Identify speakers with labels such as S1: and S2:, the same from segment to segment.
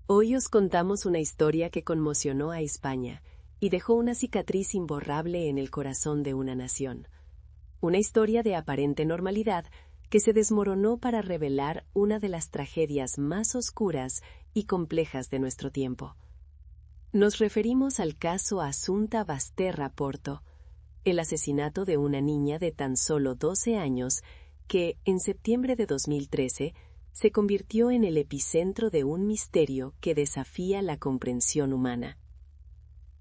S1: Hoy os contamos una historia que conmocionó a España y dejó una cicatriz imborrable en el corazón de una nación. Una historia de aparente normalidad que se desmoronó para revelar una de las tragedias más oscuras y complejas de nuestro tiempo. Nos referimos al caso Assunta Basterra Porto, el asesinato de una niña de tan solo 12 años que, en septiembre de 2013, se convirtió en el epicentro de un misterio que desafía la comprensión humana.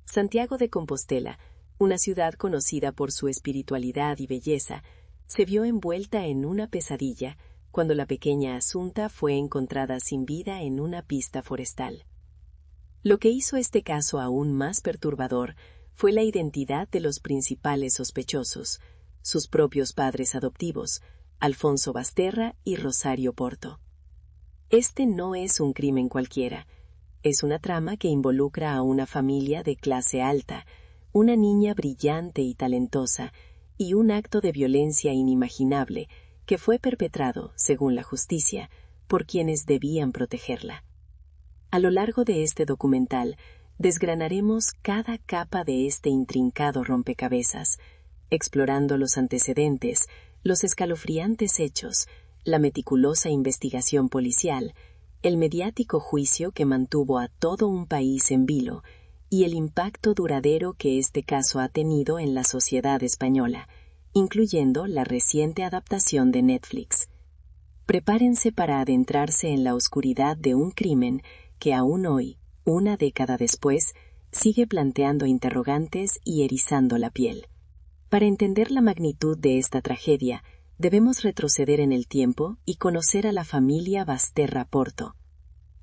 S1: Santiago de Compostela, una ciudad conocida por su espiritualidad y belleza, se vio envuelta en una pesadilla cuando la pequeña Assunta fue encontrada sin vida en una pista forestal. Lo que hizo este caso aún más perturbador fue la identidad de los principales sospechosos, sus propios padres adoptivos, Alfonso Basterra y Rosario Porto. Este no es un crimen cualquiera, es una trama que involucra a una familia de clase alta, una niña brillante y talentosa, y un acto de violencia inimaginable que fue perpetrado, según la justicia, por quienes debían protegerla. A lo largo de este documental, desgranaremos cada capa de este intrincado rompecabezas, explorando los antecedentes, los escalofriantes hechos, la meticulosa investigación policial, el mediático juicio que mantuvo a todo un país en vilo y el impacto duradero que este caso ha tenido en la sociedad española, incluyendo la reciente adaptación de Netflix. Prepárense para adentrarse en la oscuridad de un crimen que aún hoy, una década después, sigue planteando interrogantes y erizando la piel. Para entender la magnitud de esta tragedia, debemos retroceder en el tiempo y conocer a la familia Basterra Porto.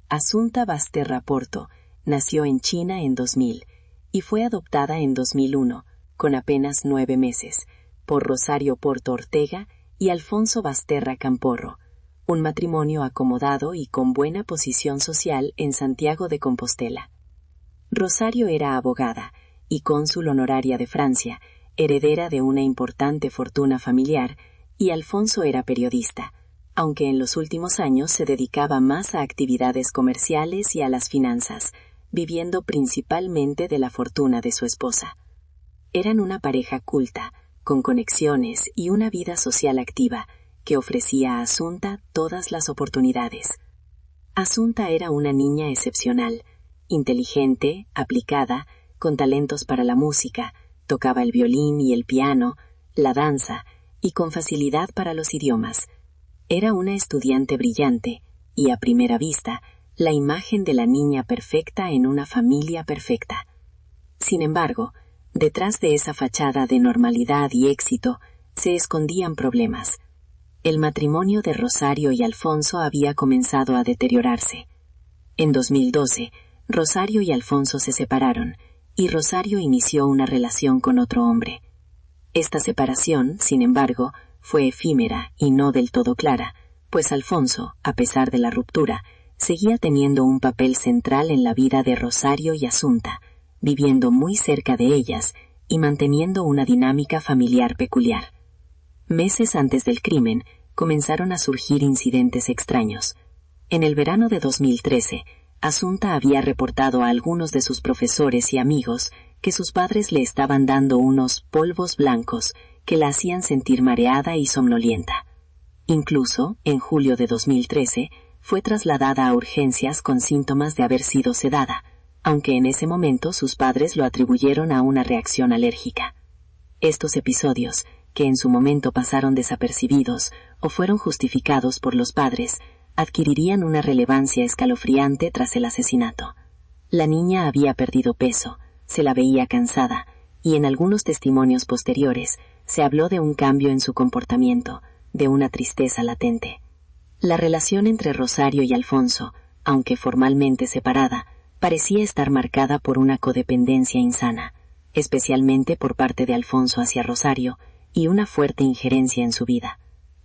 S1: Assunta Basterra Porto nació en China en 2000 y fue adoptada en 2001, con apenas 9 meses, por Rosario Porto Ortega y Alfonso Basterra Camporro, un matrimonio acomodado y con buena posición social en Santiago de Compostela. Rosario era abogada y cónsul honoraria de Francia, heredera de una importante fortuna familiar, y Alfonso era periodista, aunque en los últimos años se dedicaba más a actividades comerciales y a las finanzas, viviendo principalmente de la fortuna de su esposa. Eran una pareja culta, con conexiones y una vida social activa, que ofrecía a Assunta todas las oportunidades. Assunta era una niña excepcional, inteligente, aplicada, con talentos para la música, tocaba el violín y el piano, la danza, y con facilidad para los idiomas. Era una estudiante brillante, y a primera vista, la imagen de la niña perfecta en una familia perfecta. Sin embargo, detrás de esa fachada de normalidad y éxito, se escondían problemas. El matrimonio de Rosario y Alfonso había comenzado a deteriorarse. En 2012, Rosario y Alfonso se separaron, y Rosario inició una relación con otro hombre. Esta separación, sin embargo, fue efímera y no del todo clara, pues Alfonso, a pesar de la ruptura, seguía teniendo un papel central en la vida de Rosario y Assunta, viviendo muy cerca de ellas y manteniendo una dinámica familiar peculiar. Meses antes del crimen, comenzaron a surgir incidentes extraños. En el verano de 2013, Assunta había reportado a algunos de sus profesores y amigos que sus padres le estaban dando unos polvos blancos que la hacían sentir mareada y somnolienta. Incluso, en julio de 2013, fue trasladada a urgencias con síntomas de haber sido sedada, aunque en ese momento sus padres lo atribuyeron a una reacción alérgica. Estos episodios, que en su momento pasaron desapercibidos o fueron justificados por los padres, adquirirían una relevancia escalofriante tras el asesinato. La niña había perdido peso, se la veía cansada, y en algunos testimonios posteriores se habló de un cambio en su comportamiento, de una tristeza latente. La relación entre Rosario y Alfonso, aunque formalmente separada, parecía estar marcada por una codependencia insana, especialmente por parte de Alfonso hacia Rosario, y una fuerte injerencia en su vida.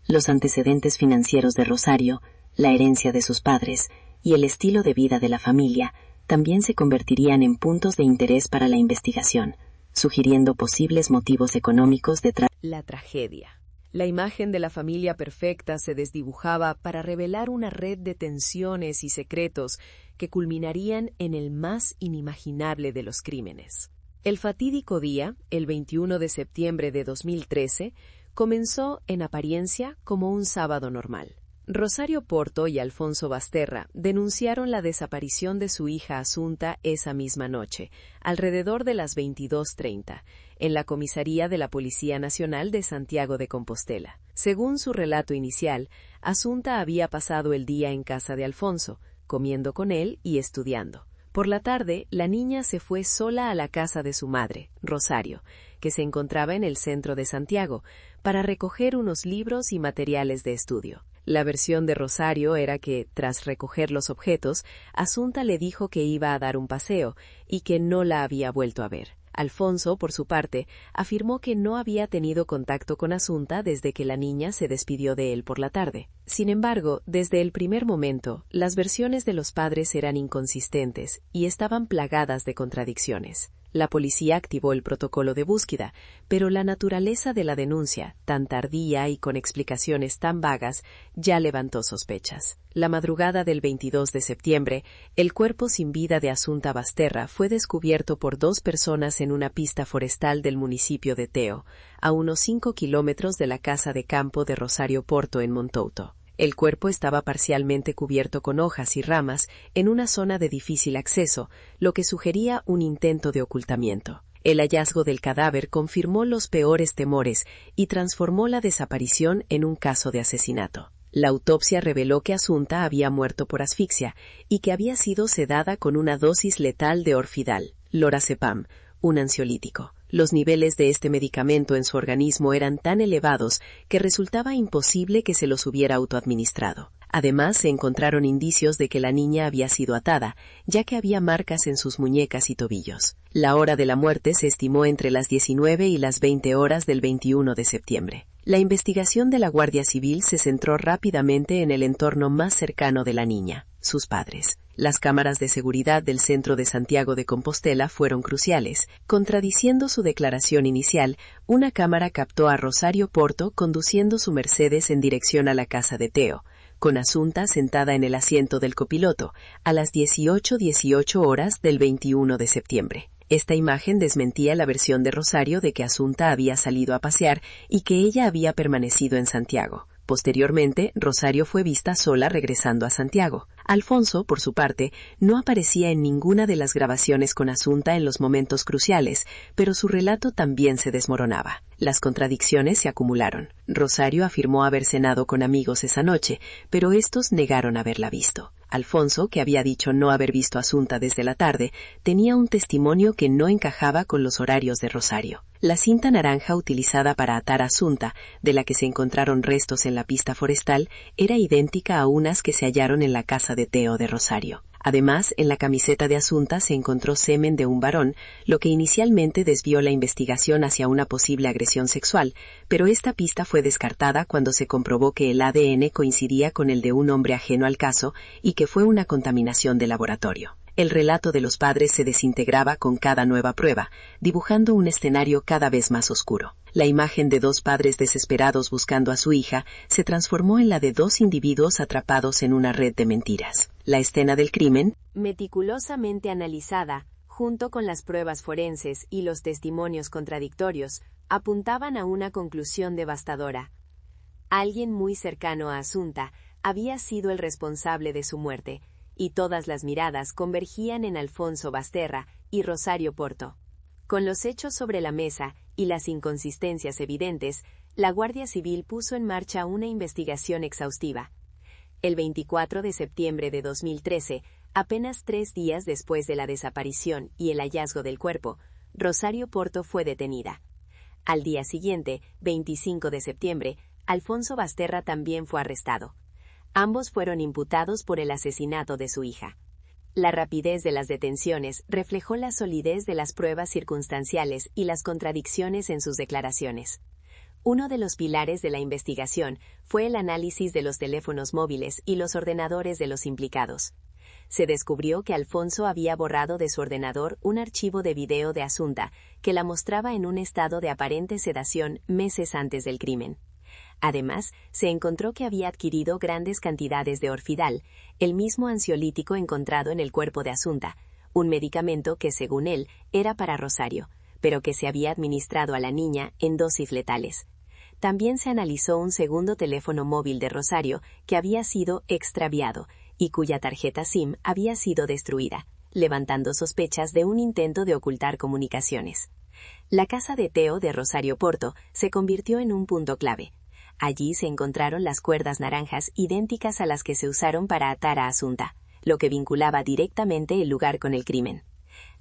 S1: Los antecedentes financieros de Rosario, la herencia de sus padres y el estilo de vida de la familia también se convertirían en puntos de interés para la investigación, sugiriendo posibles motivos económicos detrás de la tragedia. La imagen de la familia perfecta se desdibujaba para revelar una red de tensiones y secretos que culminarían en el más inimaginable de los crímenes. El fatídico día, el 21 de septiembre de 2013, comenzó, en apariencia, como un sábado normal. Rosario Porto y Alfonso Basterra denunciaron la desaparición de su hija Asunta esa misma noche, alrededor de las 22:30, en la comisaría de la Policía Nacional de Santiago de Compostela. Según su relato inicial, Asunta había pasado el día en casa de Alfonso, comiendo con él y estudiando. Por la tarde, la niña se fue sola a la casa de su madre, Rosario, que se encontraba en el centro de Santiago, para recoger unos libros y materiales de estudio. La versión de Rosario era que, tras recoger los objetos, Asunta le dijo que iba a dar un paseo y que no la había vuelto a ver. Alfonso, por su parte, afirmó que no había tenido contacto con Asunta desde que la niña se despidió de él por la tarde. Sin embargo, desde el primer momento, las versiones de los padres eran inconsistentes y estaban plagadas de contradicciones. La policía activó el protocolo de búsqueda, pero la naturaleza de la denuncia, tan tardía y con explicaciones tan vagas, ya levantó sospechas. La madrugada del 22 de septiembre, el cuerpo sin vida de Asunta Basterra fue descubierto por 2 personas en una pista forestal del municipio de Teo, a unos 5 kilómetros de la casa de campo de Rosario Porto en Montouto. El cuerpo estaba parcialmente cubierto con hojas y ramas en una zona de difícil acceso, lo que sugería un intento de ocultamiento. El hallazgo del cadáver confirmó los peores temores y transformó la desaparición en un caso de asesinato. La autopsia reveló que Asunta había muerto por asfixia y que había sido sedada con una dosis letal de orfidal, lorazepam, un ansiolítico. Los niveles de este medicamento en su organismo eran tan elevados que resultaba imposible que se los hubiera autoadministrado. Además, se encontraron indicios de que la niña había sido atada, ya que había marcas en sus muñecas y tobillos. La hora de la muerte se estimó entre las 19 y las 20 horas del 21 de septiembre. La investigación de la Guardia Civil se centró rápidamente en el entorno más cercano de la niña, sus padres. Las cámaras de seguridad del centro de Santiago de Compostela fueron cruciales. Contradiciendo su declaración inicial, una cámara captó a Rosario Porto conduciendo su Mercedes en dirección a la casa de Teo, con Asunta sentada en el asiento del copiloto, a las 18:18 horas del 21 de septiembre. Esta imagen desmentía la versión de Rosario de que Asunta había salido a pasear y que ella había permanecido en Santiago. Posteriormente, Rosario fue vista sola regresando a Santiago. Alfonso, por su parte, no aparecía en ninguna de las grabaciones con Asunta en los momentos cruciales, pero su relato también se desmoronaba. Las contradicciones se acumularon. Rosario afirmó haber cenado con amigos esa noche, pero estos negaron haberla visto. Alfonso, que había dicho no haber visto a Asunta desde la tarde, tenía un testimonio que no encajaba con los horarios de Rosario. La cinta naranja utilizada para atar a Asunta, de la que se encontraron restos en la pista forestal, era idéntica a unas que se hallaron en la casa de Teo de Rosario. Además, en la camiseta de Asunta se encontró semen de un varón, lo que inicialmente desvió la investigación hacia una posible agresión sexual, pero esta pista fue descartada cuando se comprobó que el ADN coincidía con el de un hombre ajeno al caso y que fue una contaminación de laboratorio. El relato de los padres se desintegraba con cada nueva prueba, dibujando un escenario cada vez más oscuro. La imagen de 2 padres desesperados buscando a su hija se transformó en la de 2 individuos atrapados en una red de mentiras. La escena del crimen,
S2: meticulosamente analizada, junto con las pruebas forenses y los testimonios contradictorios, apuntaban a una conclusión devastadora. Alguien muy cercano a Asunta había sido el responsable de su muerte, y todas las miradas convergían en Alfonso Basterra y Rosario Porto. Con los hechos sobre la mesa y las inconsistencias evidentes, la Guardia Civil puso en marcha una investigación exhaustiva. El 24 de septiembre de 2013, apenas 3 días después de la desaparición y el hallazgo del cuerpo, Rosario Porto fue detenida. Al día siguiente, 25 de septiembre, Alfonso Basterra también fue arrestado. Ambos fueron imputados por el asesinato de su hija. La rapidez de las detenciones reflejó la solidez de las pruebas circunstanciales y las contradicciones en sus declaraciones. Uno de los pilares de la investigación fue el análisis de los teléfonos móviles y los ordenadores de los implicados. Se descubrió que Alfonso había borrado de su ordenador un archivo de video de Asunta que la mostraba en un estado de aparente sedación meses antes del crimen. Además, se encontró que había adquirido grandes cantidades de orfidal, el mismo ansiolítico encontrado en el cuerpo de Asunta, un medicamento que, según él, era para Rosario, pero que se había administrado a la niña en dosis letales. También se analizó un segundo teléfono móvil de Rosario que había sido extraviado y cuya tarjeta SIM había sido destruida, levantando sospechas de un intento de ocultar comunicaciones. La casa de Teo de Rosario Porto se convirtió en un punto clave. Allí se encontraron las cuerdas naranjas idénticas a las que se usaron para atar a Asunta, lo que vinculaba directamente el lugar con el crimen.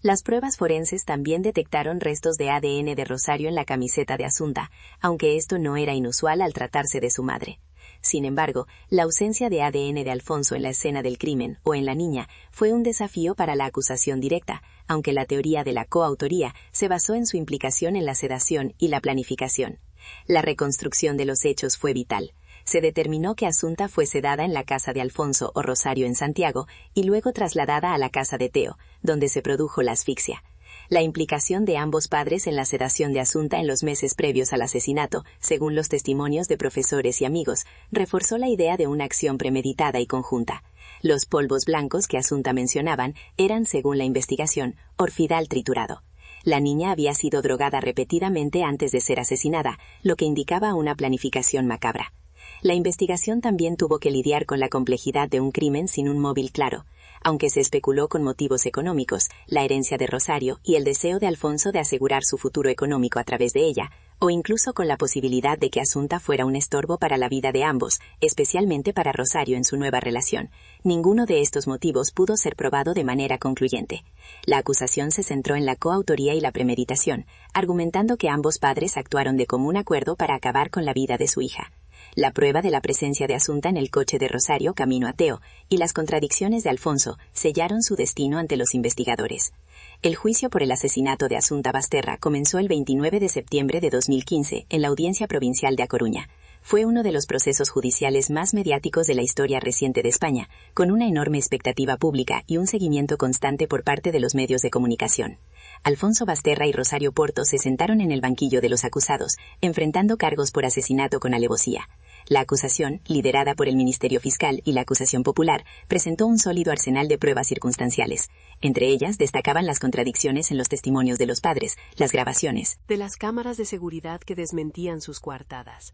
S2: Las pruebas forenses también detectaron restos de ADN de Rosario en la camiseta de Asunta, aunque esto no era inusual al tratarse de su madre. Sin embargo, la ausencia de ADN de Alfonso en la escena del crimen o en la niña fue un desafío para la acusación directa, aunque la teoría de la coautoría se basó en su implicación en la sedación y la planificación. La reconstrucción de los hechos fue vital. Se determinó que Asunta fue sedada en la casa de Alfonso o Rosario en Santiago y luego trasladada a la casa de Teo, donde se produjo la asfixia. La implicación de ambos padres en la sedación de Asunta en los meses previos al asesinato, según los testimonios de profesores y amigos, reforzó la idea de una acción premeditada y conjunta. Los polvos blancos que Asunta mencionaban eran, según la investigación, orfidal triturado. La niña había sido drogada repetidamente antes de ser asesinada, lo que indicaba una planificación macabra. La investigación también tuvo que lidiar con la complejidad de un crimen sin un móvil claro. Aunque se especuló con motivos económicos, la herencia de Rosario y el deseo de Alfonso de asegurar su futuro económico a través de ella, o incluso con la posibilidad de que Asunta fuera un estorbo para la vida de ambos, especialmente para Rosario en su nueva relación. Ninguno de estos motivos pudo ser probado de manera concluyente. La acusación se centró en la coautoría y la premeditación, argumentando que ambos padres actuaron de común acuerdo para acabar con la vida de su hija. La prueba de la presencia de Asunta en el coche de Rosario camino a Teo y las contradicciones de Alfonso sellaron su destino ante los investigadores. El juicio por el asesinato de Asunta Basterra comenzó el 29 de septiembre de 2015 en la Audiencia Provincial de A Coruña. Fue uno de los procesos judiciales más mediáticos de la historia reciente de España, con una enorme expectativa pública y un seguimiento constante por parte de los medios de comunicación. Alfonso Basterra y Rosario Porto se sentaron en el banquillo de los acusados, enfrentando cargos por asesinato con alevosía. La acusación, liderada por el Ministerio Fiscal y la acusación popular, presentó un sólido arsenal de pruebas circunstanciales. Entre ellas destacaban las contradicciones en los testimonios de los padres, las grabaciones
S1: de las cámaras de seguridad que desmentían sus coartadas,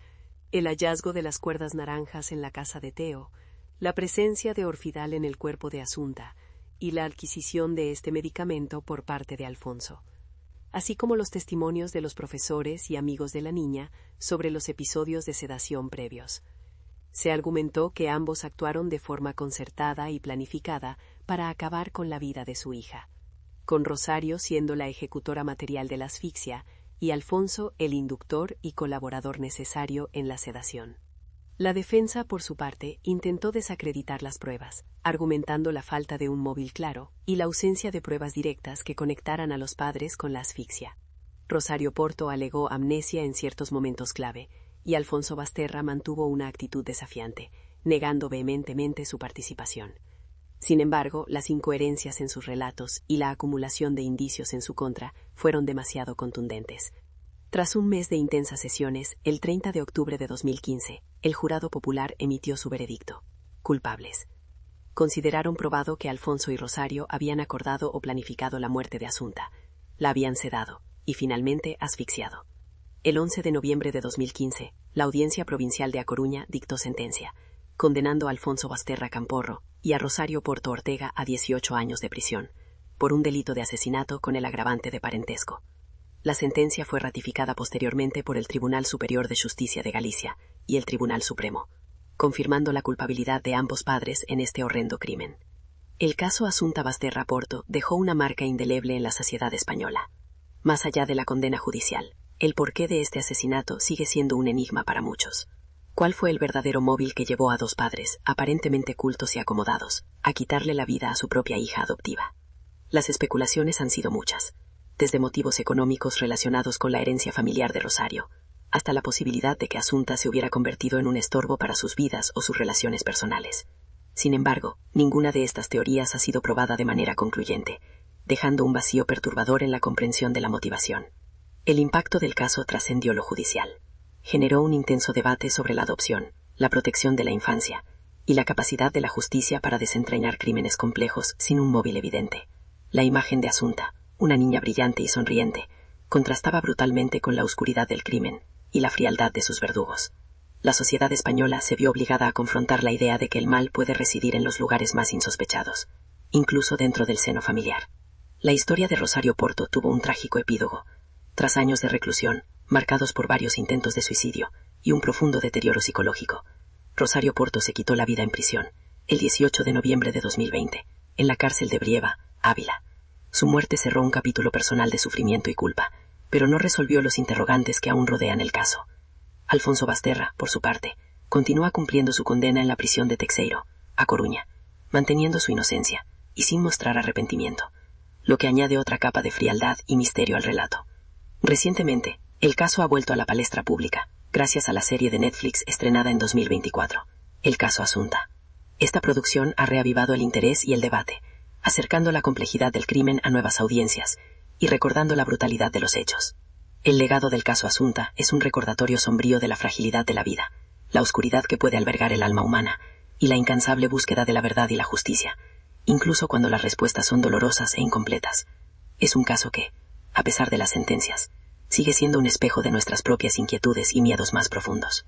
S1: el hallazgo de las cuerdas naranjas en la casa de Teo, la presencia de orfidal en el cuerpo de Asunta y la adquisición de este medicamento por parte de Alfonso, así como los testimonios de los profesores y amigos de la niña sobre los episodios de sedación previos. Se argumentó que ambos actuaron de forma concertada y planificada para acabar con la vida de su hija, con Rosario siendo la ejecutora material de la asfixia y Alfonso el inductor y colaborador necesario en la sedación. La defensa, por su parte, intentó desacreditar las pruebas, argumentando la falta de un móvil claro y la ausencia de pruebas directas que conectaran a los padres con la asfixia. Rosario Porto alegó amnesia en ciertos momentos clave, y Alfonso Basterra mantuvo una actitud desafiante, negando vehementemente su participación. Sin embargo, las incoherencias en sus relatos y la acumulación de indicios en su contra fueron demasiado contundentes. Tras un mes de intensas sesiones, el 30 de octubre de 2015, el jurado popular emitió su veredicto. Culpables. Consideraron probado que Alfonso y Rosario habían acordado o planificado la muerte de Asunta, la habían sedado y finalmente asfixiado. El 11 de noviembre de 2015, la Audiencia Provincial de A Coruña dictó sentencia, condenando a Alfonso Basterra Camporro y a Rosario Porto Ortega a 18 años de prisión, por un delito de asesinato con el agravante de parentesco. La sentencia fue ratificada posteriormente por el Tribunal Superior de Justicia de Galicia y el Tribunal Supremo, confirmando la culpabilidad de ambos padres en este horrendo crimen. El caso Asunta Basterra Porto dejó una marca indeleble en la sociedad española. Más allá de la condena judicial, el porqué de este asesinato sigue siendo un enigma para muchos. ¿Cuál fue el verdadero móvil que llevó a dos padres, aparentemente cultos y acomodados, a quitarle la vida a su propia hija adoptiva? Las especulaciones han sido muchas, desde motivos económicos relacionados con la herencia familiar de Rosario, hasta la posibilidad de que Asunta se hubiera convertido en un estorbo para sus vidas o sus relaciones personales. Sin embargo, ninguna de estas teorías ha sido probada de manera concluyente, dejando un vacío perturbador en la comprensión de la motivación. El impacto del caso trascendió lo judicial. generó un intenso debate sobre la adopción, la protección de la infancia y la capacidad de la justicia para desentrañar crímenes complejos sin un móvil evidente. La imagen de Asunta, una niña brillante y sonriente, contrastaba brutalmente con la oscuridad del crimen y la frialdad de sus verdugos. La sociedad española se vio obligada a confrontar la idea de que el mal puede residir en los lugares más insospechados, incluso dentro del seno familiar. La historia de Rosario Porto tuvo un trágico epílogo. Tras años de reclusión, marcados por varios intentos de suicidio y un profundo deterioro psicológico, Rosario Porto se quitó la vida en prisión, el 18 de noviembre de 2020, en la cárcel de Brieva, Ávila. Su muerte cerró un capítulo personal de sufrimiento y culpa, pero no resolvió los interrogantes que aún rodean el caso. Alfonso Basterra, por su parte, continúa cumpliendo su condena en la prisión de Texeiro, a Coruña, manteniendo su inocencia y sin mostrar arrepentimiento, lo que añade otra capa de frialdad y misterio al relato. Recientemente, el caso ha vuelto a la palestra pública, gracias a la serie de Netflix estrenada en 2024, El caso Asunta. Esta producción ha reavivado el interés y el debate, acercando la complejidad del crimen a nuevas audiencias y recordando la brutalidad de los hechos. El legado del caso Asunta es un recordatorio sombrío de la fragilidad de la vida, la oscuridad que puede albergar el alma humana y la incansable búsqueda de la verdad y la justicia, incluso cuando las respuestas son dolorosas e incompletas. Es un caso que, a pesar de las sentencias, sigue siendo un espejo de nuestras propias inquietudes y miedos más profundos.